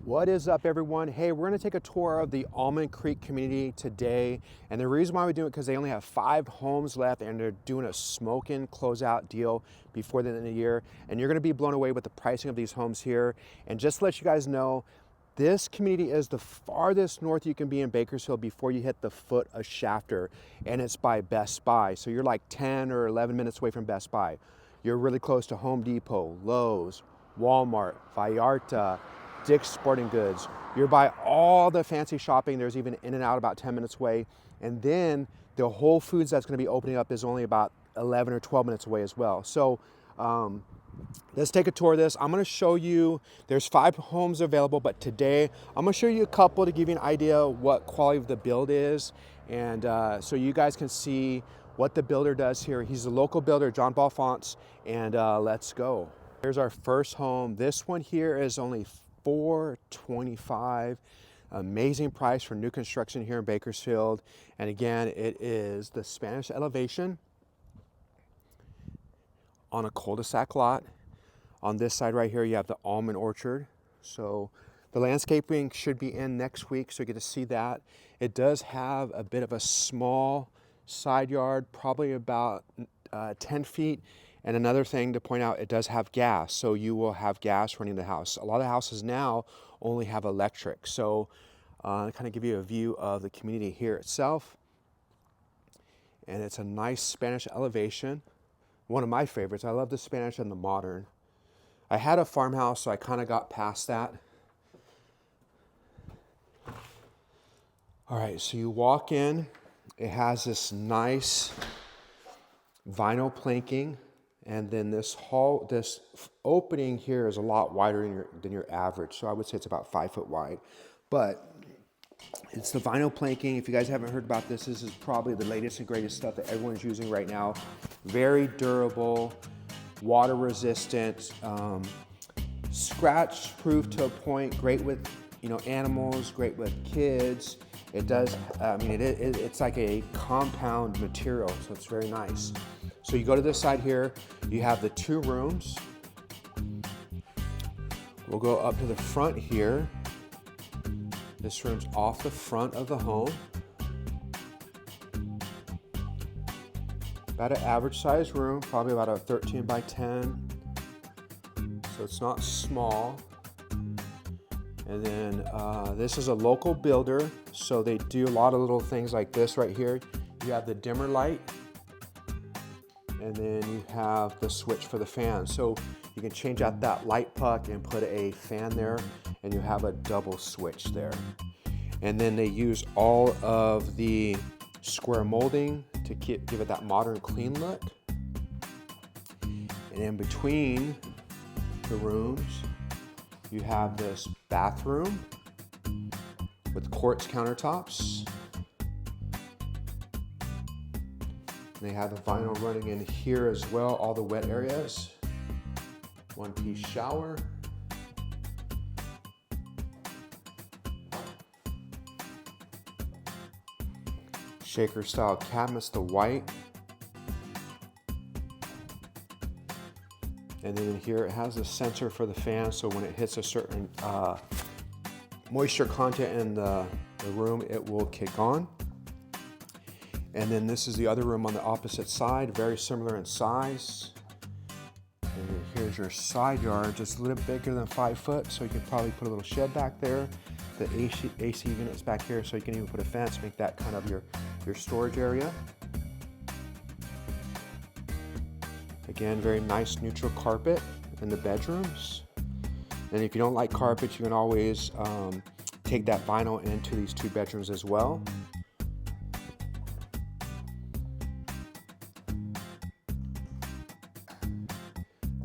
What is up, everyone? Hey, we're gonna take a tour of the Almond Creek community today. And the reason why we do it, because they only have 5 homes left and they're doing a smoking closeout deal before the end of the year. And you're gonna be blown away with the pricing of these homes here. And just to let you guys know, this community is the farthest north you can be in Bakersfield before you hit the foot of Shafter. And it's by Best Buy. So you're like 10 or 11 minutes away from Best Buy. You're really close to Home Depot, Lowe's, Walmart, Vallarta, Dick's Sporting Goods. You're by all the fancy shopping. There's even In-N-Out about 10 minutes away. And then the Whole Foods that's gonna be opening up is only about 11 or 12 minutes away as well. So let's take a tour of this. I'm gonna show you, there's 5 homes available, but today I'm gonna show you a couple to give you an idea what quality of the build is. And so you guys can see what the builder does here. He's a local builder, John Balfonts, and let's go. Here's our first home. This one here is only $425. Amazing price for new construction here in Bakersfield. And again, it is the Spanish elevation on a cul-de-sac lot. On this side right here, you have the almond orchard. So the landscaping should be in next week, so you get to see that. It does have a bit of a small side yard, probably about 10 feet. And another thing to point out, it does have gas, so you will have gas running the house. A lot of houses now only have electric. So kind of give you a view of the community here itself. And it's a nice Spanish elevation. One of my favorites. I love the Spanish and the modern. I had a farmhouse, so I kind of got past that. All right, so you walk in. It has this nice vinyl planking. And then this opening here is a lot wider than your average. So I would say it's about 5 foot wide. But it's the vinyl planking. If you guys haven't heard about this, this is probably the latest and greatest stuff that everyone's using right now. Very durable, water resistant, scratch proof to a point. Great with animals, great with kids. It does, it's like a compound material, so it's very nice. So you go to this side here, you have the 2 rooms. We'll go up to the front here. This room's off the front of the home. About an average size room, probably about a 13 by 10. So it's not small. And then this is a local builder, so they do a lot of little things like this right here. You have the dimmer light, and then you have the switch for the fan. So you can change out that light puck and put a fan there, and you have a double switch there. And then they use all of the square molding to give it that modern, clean look. And in between the rooms, you have this bathroom with quartz countertops. They have the vinyl running in here as well, all the wet areas. 1-piece shower. Shaker style cabinets, the white. And then here it has a sensor for the fan, so when it hits a certain moisture content in the room, it will kick on. And then this is the other room on the opposite side, very similar in size. And then here's your side yard, just a little bigger than 5 foot, so you can probably put a little shed back there. The AC unit's back here, so you can even put a fence, make that kind of your storage area. Again, very nice neutral carpet in the bedrooms. And if you don't like carpets, you can always take that vinyl into these 2 bedrooms as well.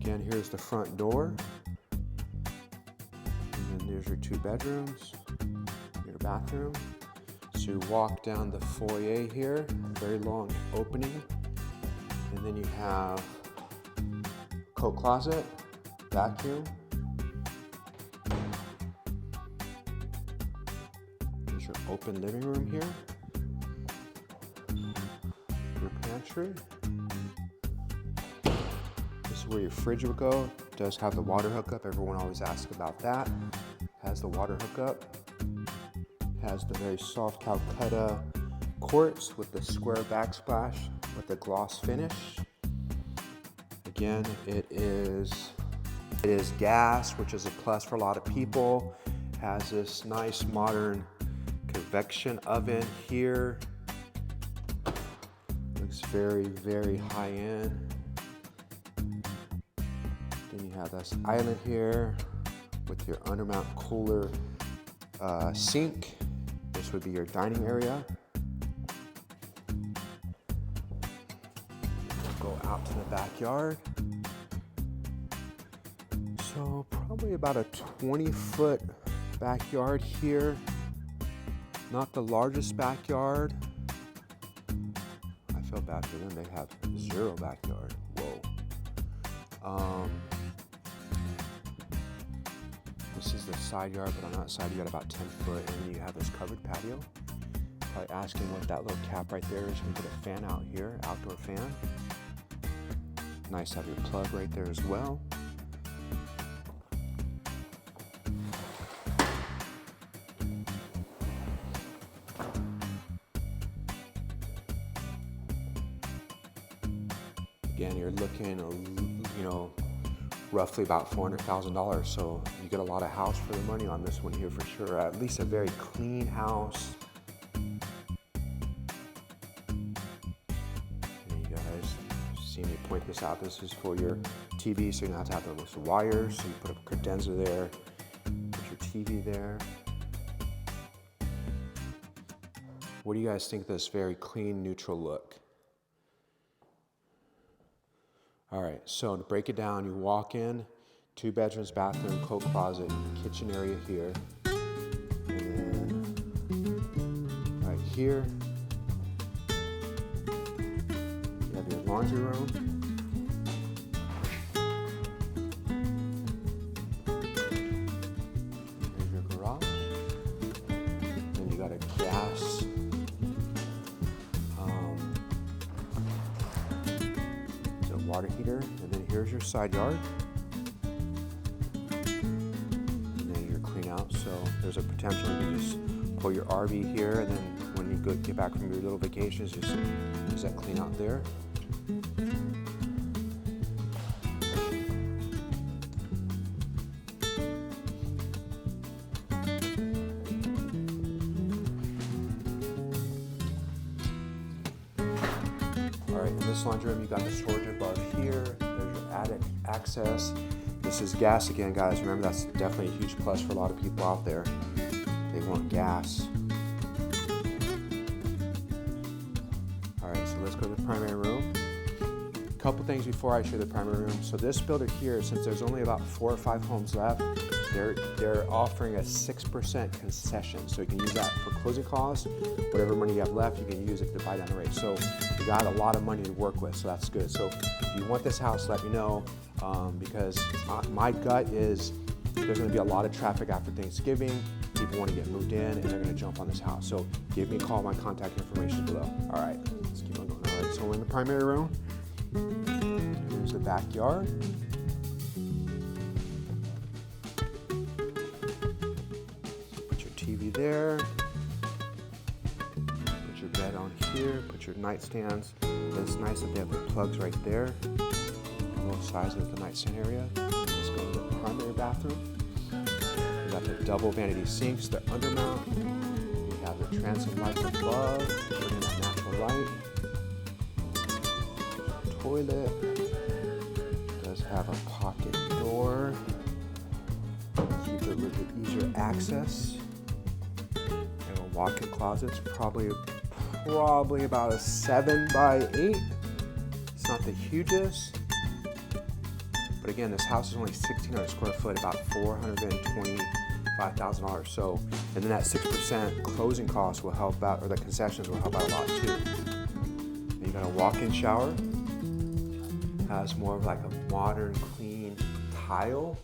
Again, here's the front door. And then there's your 2 bedrooms, your bathroom. So you walk down the foyer here, very long opening. And then you have coat closet, vacuum. There's your open living room here. Your pantry. This is where your fridge will go. It does have the water hookup. Everyone always asks about that. Has the water hookup. Has the very soft Calcutta quartz with the square backsplash with the gloss finish. Again, it is gas, which is a plus for a lot of people. Has this nice modern convection oven here. Looks very, very high end. Then you have this island here with your undermount cooler sink. This would be your dining area. Go out to the backyard. So probably about a 20-foot backyard here. Not the largest backyard. I feel bad for them, they have 0 backyard. Whoa. This is the side yard, but on that side you got about 10 foot, and then you have this covered patio. Probably asking what that little cap right there is. You can put a fan out here, outdoor fan. Nice to have your plug right there as well. Again, you're looking, you know, roughly about $400,000. So you get a lot of house for the money on this one here for sure. At least a very clean house. And you guys see me point this out. This is for your TV, so you don't have to have those wires. So you put a credenza there, put your TV there. What do you guys think of this very clean, neutral look? All right, so to break it down, you walk in, 2 bedrooms, bathroom, coat closet, kitchen area here. And then right here, you have your laundry room. Here's your garage. Then you got a gas. Water heater, and then here's your side yard, and then you're clean out. So there's a potential you can just pull your RV here, and then when you get back from your little vacations, just use that clean out there. All right, in this laundry room, you got the storage above here. There's your attic access. This is gas again, guys. Remember, that's definitely a huge plus for a lot of people out there. They want gas. All right, so let's go to the primary room. A couple things before I show the primary room. So this builder here, since there's only about 4 or 5 homes left, they're offering a 6% concession. So you can use that for closing costs. Whatever money you have left, you can use it to buy down the rate. So you got a lot of money to work with, so that's good. So if you want this house, let me know, because my gut is there's gonna be a lot of traffic after Thanksgiving. People wanna get moved in and they're gonna jump on this house. So give me a call, my contact information below. All right, let's keep on going. All right, so we're in the primary room. Here's the backyard. TV there, put your bed on here, put your nightstands. It's nice that they have the plugs right there, both sides of the nightstand area. Let's go to the primary bathroom. You got the double vanity sinks, the undermount. You have the transom lights above, bringing that natural light. Toilet does have a pocket door. Keep it with the easier access. Walk-in closet's probably about a 7 by 8. It's not the hugest, but again, this house is only 1,600 square foot, about $425,000. So, and then that 6% closing cost will help out, or the concessions will help out a lot too. And you got a walk-in shower. Has more of like a modern, clean tile.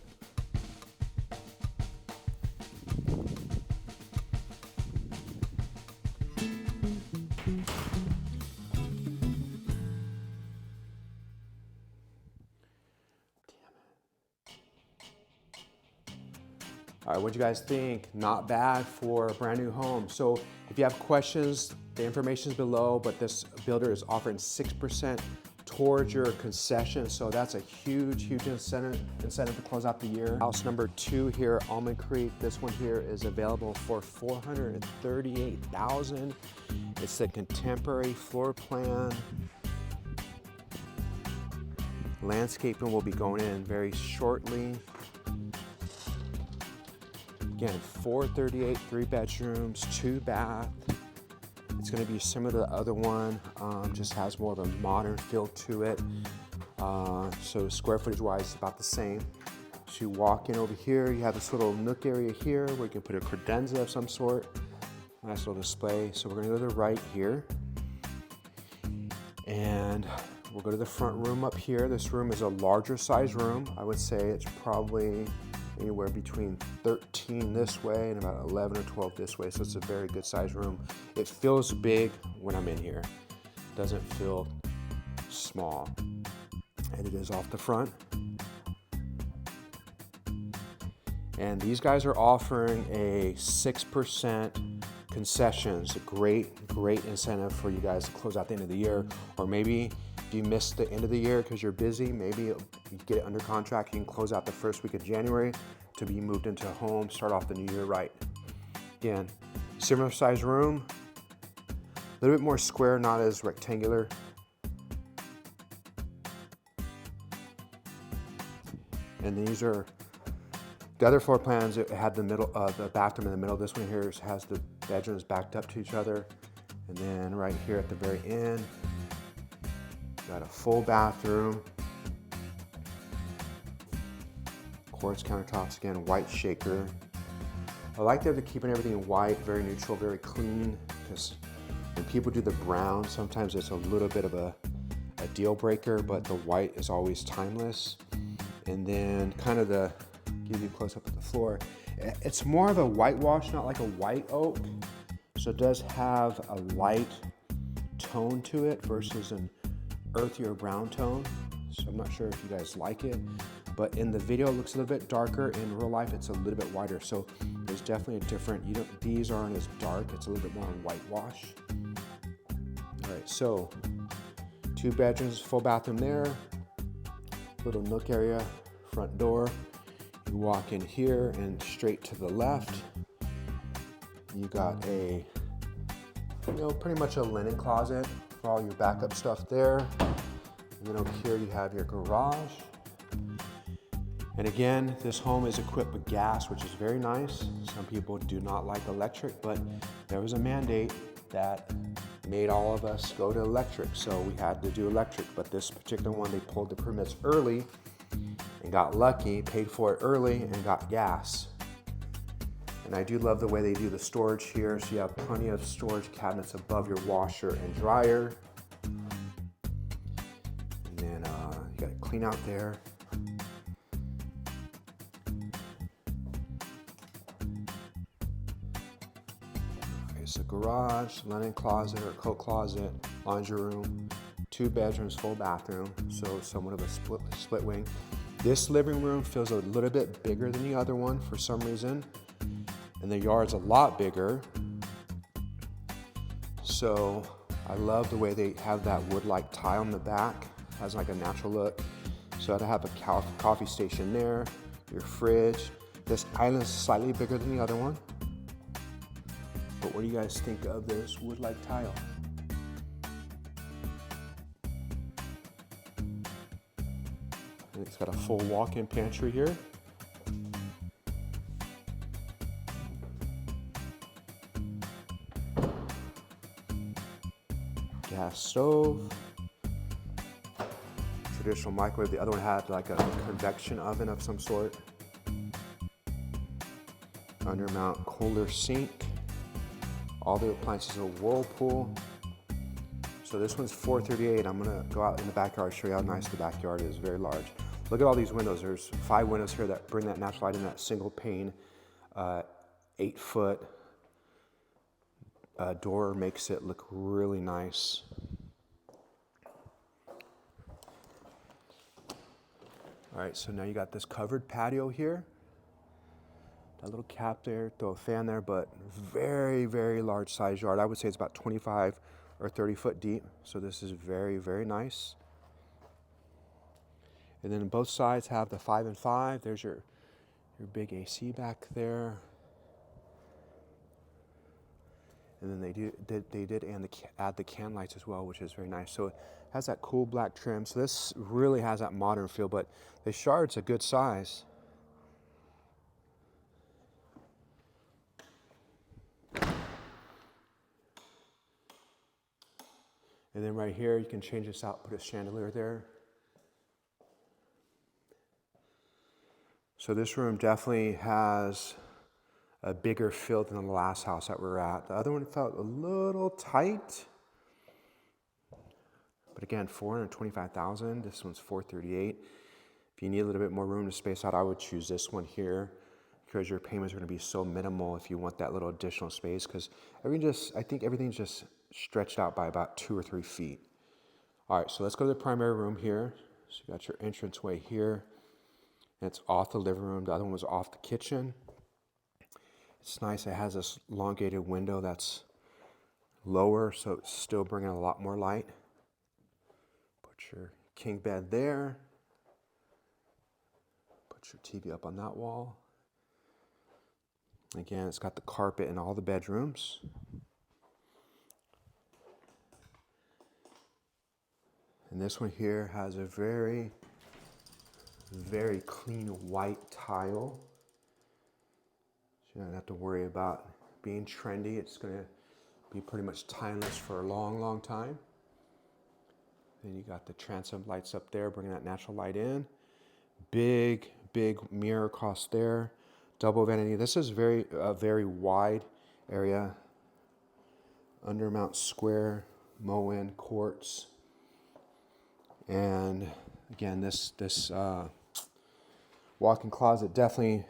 All right, what do you guys think? Not bad for a brand new home. So if you have questions, the information is below, but this builder is offering 6% towards your concession. So that's a huge incentive to close out the year. House number 2 here, Almond Creek. This one here is available for $438,000. It's a contemporary floor plan. Landscaping will be going in very shortly. Again, 438, 3 bedrooms, 2 bath. It's gonna be similar to the other one, just has more of a modern feel to it. So square footage wise, it's about the same. So you walk in over here, you have this little nook area here where you can put a credenza of some sort. Nice little display. So we're gonna go to the right here. And we'll go to the front room up here. This room is a larger size room. I would say it's probably anywhere between 13 this way and about 11 or 12 this way. So it's a very good size room. It feels big when I'm in here. It doesn't feel small. And it is off the front. And these guys are offering a 6% concessions. A great incentive for you guys to close out the end of the year. Or maybe if you missed the end of the year because you're busy, maybe you get it under contract, you can close out the first week of January to be moved into a home, start off the new year right. Again, similar size room, a little bit more square, not as rectangular. And these are the other floor plans. It had the bathroom in the middle. This one here has the bedrooms backed up to each other. And then right here at the very end, got a full bathroom. Quartz countertops, again, white shaker. I like that they're keeping everything white, very neutral, very clean, because when people do the brown, sometimes it's a little bit of a deal breaker, but the white is always timeless. And then kind of give you a close up of the floor. It's more of a whitewash, not like a white oak. So it does have a light tone to it versus an earthier brown tone. So I'm not sure if you guys like it, but in the video it looks a little bit darker. In real life it's a little bit whiter. So there's definitely a different, these aren't as dark. It's a little bit more whitewash. All right, so 2 bedrooms, full bathroom there. Little nook area, front door. You walk in here and straight to the left, you got a, pretty much a linen closet for all your backup stuff there. And then over here you have your garage. And again, this home is equipped with gas, which is very nice. Some people do not like electric, but there was a mandate that made all of us go to electric. So we had to do electric, but this particular one, they pulled the permits early and got lucky, paid for it early and got gas. And I do love the way they do the storage here. So you have plenty of storage cabinets above your washer and dryer. And then you got to clean out there. Okay, so garage, linen closet or coat closet, laundry room, 2 bedrooms, full bathroom. So somewhat of a split wing. This living room feels a little bit bigger than the other one for some reason. And the yard's a lot bigger. So I love the way they have that wood-like tile in the back. Has like a natural look. So I have a coffee station there, your fridge. This island is slightly bigger than the other one. But what do you guys think of this wood-like tile? And it's got a full walk-in pantry here. Gas stove, traditional microwave. The other one had like a convection oven of some sort. Undermount cooler sink. All the appliances are Whirlpool. So this one's $438. I'm gonna go out in the backyard, show you how nice the backyard is, very large. Look at all these windows. There's 5 windows here that bring that natural light in, that single pane, 8-foot door makes it look really nice. All right, so now you got this covered patio here. a little cap there, throw a fan there, but very, very large size yard. I would say it's about 25 or 30 foot deep. So this is very, very nice. And then both sides have the 5 and 5. There's your big AC back there. And then they did add the can lights as well, which is very nice. So it has that cool black trim. So this really has that modern feel, but the yard's a good size. And then right here, you can change this out, put a chandelier there. So this room definitely has a bigger feel than the last house that we were at. The other one felt a little tight. But again, $425,000. This one's $438,000. If you need a little bit more room to space out, I would choose this one here because your payments are going to be so minimal if you want that little additional space. Because I think everything's just stretched out by about 2 or 3 feet. All right, so let's go to the primary room here. So you got your entranceway here. And it's off the living room. The other one was off the kitchen. It's nice. It has this elongated window that's lower, so it's still bringing a lot more light. Put your king bed there. Put your TV up on that wall. Again, it's got the carpet in all the bedrooms. And this one here has a very, very clean white tile. So you don't have to worry about being trendy. It's going to be pretty much timeless for a long, long time. Then you got the transom lights up there, bringing that natural light in. Big, big mirror across there. Double vanity. This is a very wide area. Undermount square, mow-in quartz. And again, this walk-in closet definitely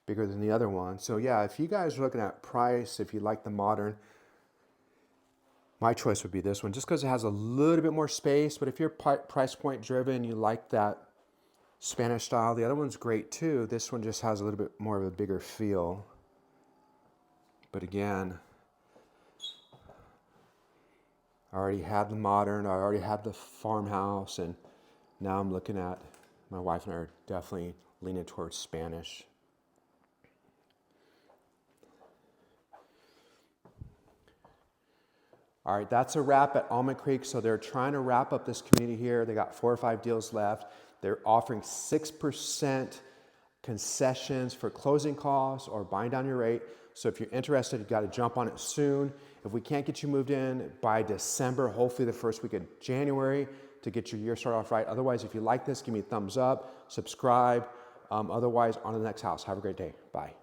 bigger than the other one. So yeah, if you guys are looking at price, if you like the modern, my choice would be this one, just because it has a little bit more space. But if you're price point driven, you like that Spanish style, the other one's great too. This one just has a little bit more of a bigger feel. But again, I already had the modern, I already had the farmhouse, and now I'm looking at, my wife and I are definitely leaning towards Spanish. All right, that's a wrap at Almond Creek. So they're trying to wrap up this community here. They got 4 or 5 deals left. They're offering 6% concessions for closing costs or buying down your rate. So if you're interested, you've got to jump on it soon. If we can't get you moved in by December, hopefully the first week of January, to get your year started off right. Otherwise, if you like this, give me a thumbs up, subscribe. Otherwise, on to the next house. Have a great day. Bye.